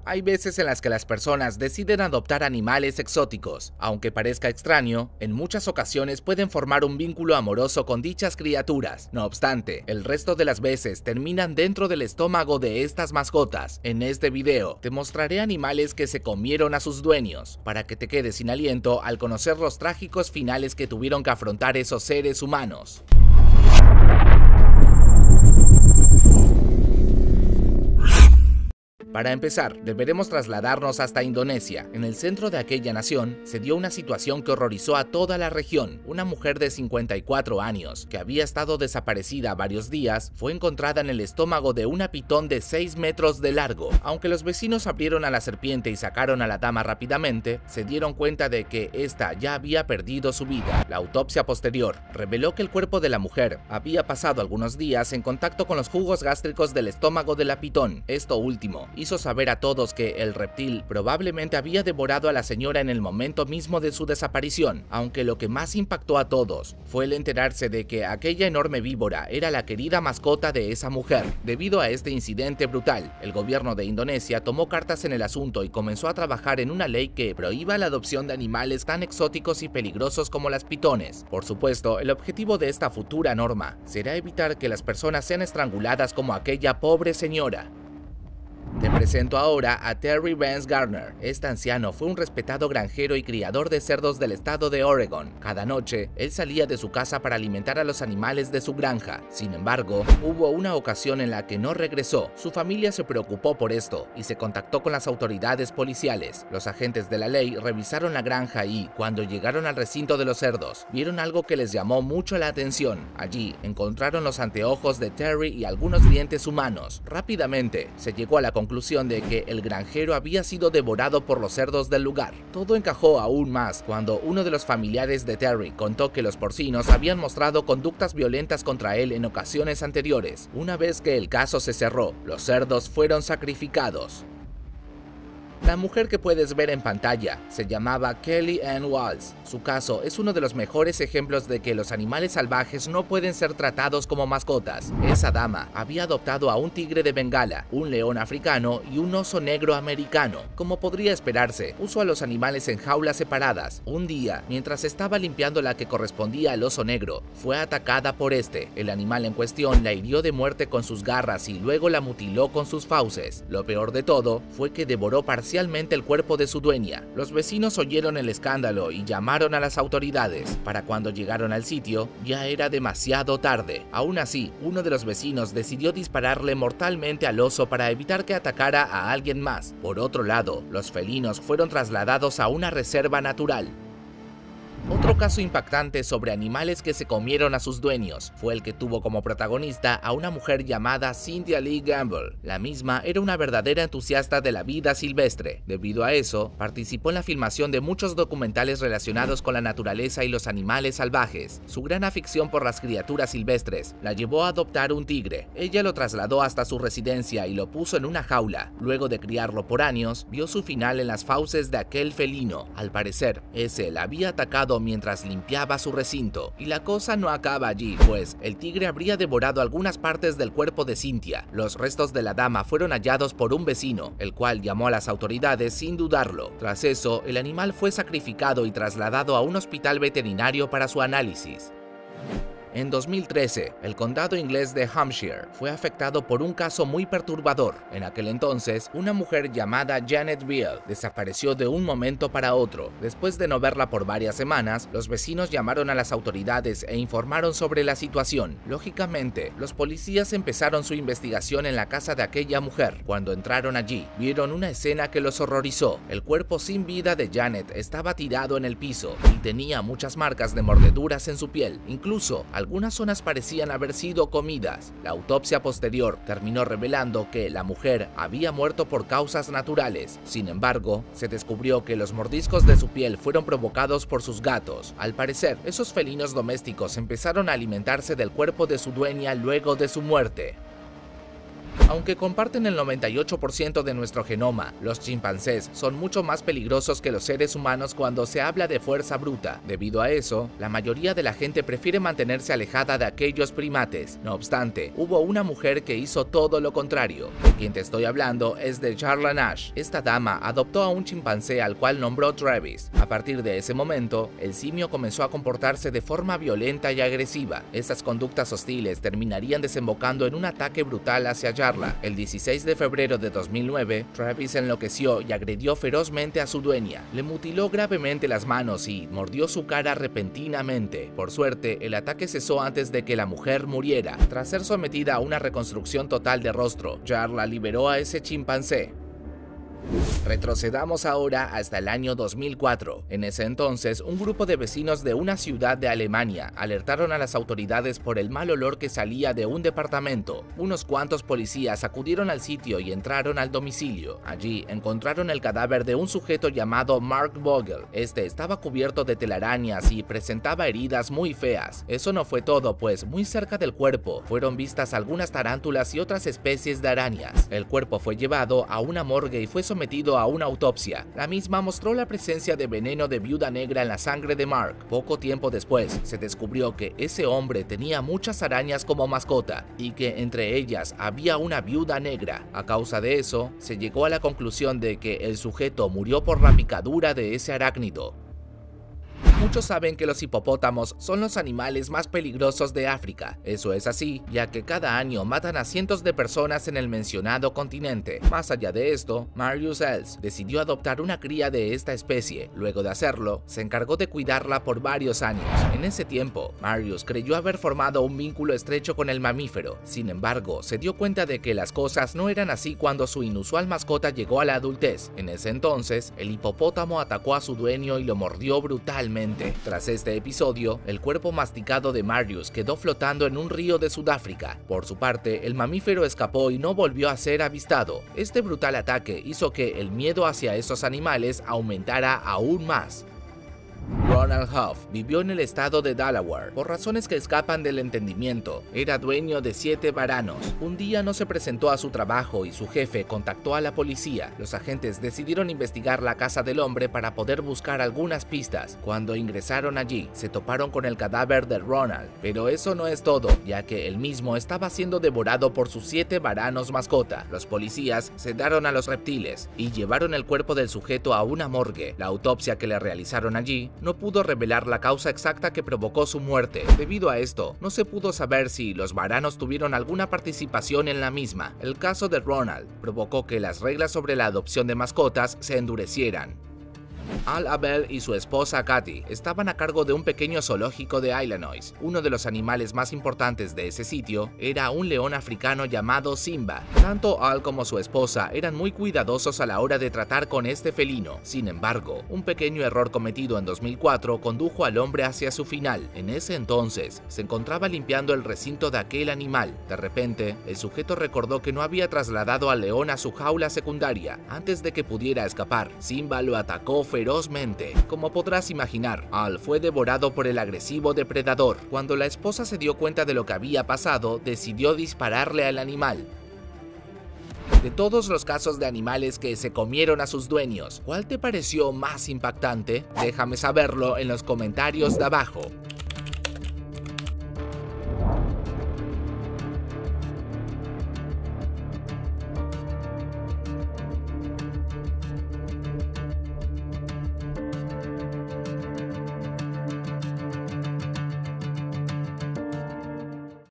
Hay veces en las que las personas deciden adoptar animales exóticos. Aunque parezca extraño, en muchas ocasiones pueden formar un vínculo amoroso con dichas criaturas. No obstante, el resto de las veces terminan dentro del estómago de estas mascotas. En este video te mostraré animales que se comieron a sus dueños, para que te quedes sin aliento al conocer los trágicos finales que tuvieron que afrontar esos seres humanos. Para empezar, deberemos trasladarnos hasta Indonesia. En el centro de aquella nación se dio una situación que horrorizó a toda la región. Una mujer de 54 años, que había estado desaparecida varios días, fue encontrada en el estómago de una pitón de 6 metros de largo. Aunque los vecinos abrieron a la serpiente y sacaron a la dama rápidamente, se dieron cuenta de que ésta ya había perdido su vida. La autopsia posterior reveló que el cuerpo de la mujer había pasado algunos días en contacto con los jugos gástricos del estómago de la pitón. Esto último hizo saber a todos que el reptil probablemente había devorado a la señora en el momento mismo de su desaparición, aunque lo que más impactó a todos fue el enterarse de que aquella enorme víbora era la querida mascota de esa mujer. Debido a este incidente brutal, el gobierno de Indonesia tomó cartas en el asunto y comenzó a trabajar en una ley que prohíba la adopción de animales tan exóticos y peligrosos como las pitones. Por supuesto, el objetivo de esta futura norma será evitar que las personas sean estranguladas como aquella pobre señora. Te presento ahora a Terry Vance Gardner. Este anciano fue un respetado granjero y criador de cerdos del estado de Oregon. Cada noche, él salía de su casa para alimentar a los animales de su granja. Sin embargo, hubo una ocasión en la que no regresó. Su familia se preocupó por esto y se contactó con las autoridades policiales. Los agentes de la ley revisaron la granja y, cuando llegaron al recinto de los cerdos, vieron algo que les llamó mucho la atención. Allí, encontraron los anteojos de Terry y algunos dientes humanos. Rápidamente, se llegó a la conclusión de que el granjero había sido devorado por los cerdos del lugar. Todo encajó aún más cuando uno de los familiares de Terry contó que los porcinos habían mostrado conductas violentas contra él en ocasiones anteriores. Una vez que el caso se cerró, los cerdos fueron sacrificados. La mujer que puedes ver en pantalla se llamaba Kelly Ann Walls. Su caso es uno de los mejores ejemplos de que los animales salvajes no pueden ser tratados como mascotas. Esa dama había adoptado a un tigre de Bengala, un león africano y un oso negro americano. Como podría esperarse, puso a los animales en jaulas separadas. Un día, mientras estaba limpiando la que correspondía al oso negro, fue atacada por este. El animal en cuestión la hirió de muerte con sus garras y luego la mutiló con sus fauces. Lo peor de todo fue que devoró parcialmente el cuerpo de su dueña. Los vecinos oyeron el escándalo y llamaron a las autoridades. Para cuando llegaron al sitio, ya era demasiado tarde. Aún así, uno de los vecinos decidió dispararle mortalmente al oso para evitar que atacara a alguien más. Por otro lado, los felinos fueron trasladados a una reserva natural. Otro caso impactante sobre animales que se comieron a sus dueños fue el que tuvo como protagonista a una mujer llamada Cynthia Lee Gamble. La misma era una verdadera entusiasta de la vida silvestre. Debido a eso, participó en la filmación de muchos documentales relacionados con la naturaleza y los animales salvajes. Su gran afición por las criaturas silvestres la llevó a adoptar un tigre. Ella lo trasladó hasta su residencia y lo puso en una jaula. Luego de criarlo por años, vio su final en las fauces de aquel felino. Al parecer, ese la había atacado mientras limpiaba su recinto. Y la cosa no acaba allí, pues el tigre habría devorado algunas partes del cuerpo de Cynthia. Los restos de la dama fueron hallados por un vecino, el cual llamó a las autoridades sin dudarlo. Tras eso, el animal fue sacrificado y trasladado a un hospital veterinario para su análisis. En 2013, el condado inglés de Hampshire fue afectado por un caso muy perturbador. En aquel entonces, una mujer llamada Janet Beale desapareció de un momento para otro. Después de no verla por varias semanas, los vecinos llamaron a las autoridades e informaron sobre la situación. Lógicamente, los policías empezaron su investigación en la casa de aquella mujer. Cuando entraron allí, vieron una escena que los horrorizó. El cuerpo sin vida de Janet estaba tirado en el piso y tenía muchas marcas de mordeduras en su piel. Incluso, algunas zonas parecían haber sido comidas. La autopsia posterior terminó revelando que la mujer había muerto por causas naturales. Sin embargo, se descubrió que los mordiscos de su piel fueron provocados por sus gatos. Al parecer, esos felinos domésticos empezaron a alimentarse del cuerpo de su dueña luego de su muerte. Aunque comparten el 98% de nuestro genoma, los chimpancés son mucho más peligrosos que los seres humanos cuando se habla de fuerza bruta. Debido a eso, la mayoría de la gente prefiere mantenerse alejada de aquellos primates. No obstante, hubo una mujer que hizo todo lo contrario. De quien te estoy hablando es de Charla Nash. Esta dama adoptó a un chimpancé al cual nombró Travis. A partir de ese momento, el simio comenzó a comportarse de forma violenta y agresiva. Estas conductas hostiles terminarían desembocando en un ataque brutal hacia Charla. El 16 de febrero de 2009, Travis enloqueció y agredió ferozmente a su dueña. Le mutiló gravemente las manos y mordió su cara repentinamente. Por suerte, el ataque cesó antes de que la mujer muriera. Tras ser sometida a una reconstrucción total de rostro, Charla liberó a ese chimpancé. Retrocedamos ahora hasta el año 2004. En ese entonces, un grupo de vecinos de una ciudad de Alemania alertaron a las autoridades por el mal olor que salía de un departamento. Unos cuantos policías acudieron al sitio y entraron al domicilio. Allí encontraron el cadáver de un sujeto llamado Mark Vogel. Este estaba cubierto de telarañas y presentaba heridas muy feas. Eso no fue todo, pues muy cerca del cuerpo fueron vistas algunas tarántulas y otras especies de arañas. El cuerpo fue llevado a una morgue y fue sometido a una autopsia. La misma mostró la presencia de veneno de viuda negra en la sangre de Mark. Poco tiempo después, se descubrió que ese hombre tenía muchas arañas como mascota y que entre ellas había una viuda negra. A causa de eso, se llegó a la conclusión de que el sujeto murió por la picadura de ese arácnido. Muchos saben que los hipopótamos son los animales más peligrosos de África. Eso es así, ya que cada año matan a cientos de personas en el mencionado continente. Más allá de esto, Marius Els decidió adoptar una cría de esta especie. Luego de hacerlo, se encargó de cuidarla por varios años. En ese tiempo, Marius creyó haber formado un vínculo estrecho con el mamífero. Sin embargo, se dio cuenta de que las cosas no eran así cuando su inusual mascota llegó a la adultez. En ese entonces, el hipopótamo atacó a su dueño y lo mordió brutalmente. Tras este episodio, el cuerpo masticado de Marius quedó flotando en un río de Sudáfrica. Por su parte, el mamífero escapó y no volvió a ser avistado. Este brutal ataque hizo que el miedo hacia esos animales aumentara aún más. Ronald Huff vivió en el estado de Delaware. Por razones que escapan del entendimiento, era dueño de 7 varanos. Un día no se presentó a su trabajo y su jefe contactó a la policía. Los agentes decidieron investigar la casa del hombre para poder buscar algunas pistas. Cuando ingresaron allí, se toparon con el cadáver de Ronald. Pero eso no es todo, ya que el mismo estaba siendo devorado por sus 7 varanos mascota. Los policías sedaron a los reptiles y llevaron el cuerpo del sujeto a una morgue. La autopsia que le realizaron allí no pudo revelar la causa exacta que provocó su muerte. Debido a esto, no se pudo saber si los varanos tuvieron alguna participación en la misma. El caso de Ronald provocó que las reglas sobre la adopción de mascotas se endurecieran. Al Abel y su esposa Katy estaban a cargo de un pequeño zoológico de Illinois. Uno de los animales más importantes de ese sitio era un león africano llamado Simba. Tanto Al como su esposa eran muy cuidadosos a la hora de tratar con este felino. Sin embargo, un pequeño error cometido en 2004 condujo al hombre hacia su final. En ese entonces, se encontraba limpiando el recinto de aquel animal. De repente, el sujeto recordó que no había trasladado al león a su jaula secundaria. Antes de que pudiera escapar, Simba lo atacó ferozmente. Como podrás imaginar, Al fue devorado por el agresivo depredador. Cuando la esposa se dio cuenta de lo que había pasado, decidió dispararle al animal. De todos los casos de animales que se comieron a sus dueños, ¿cuál te pareció más impactante? Déjame saberlo en los comentarios de abajo.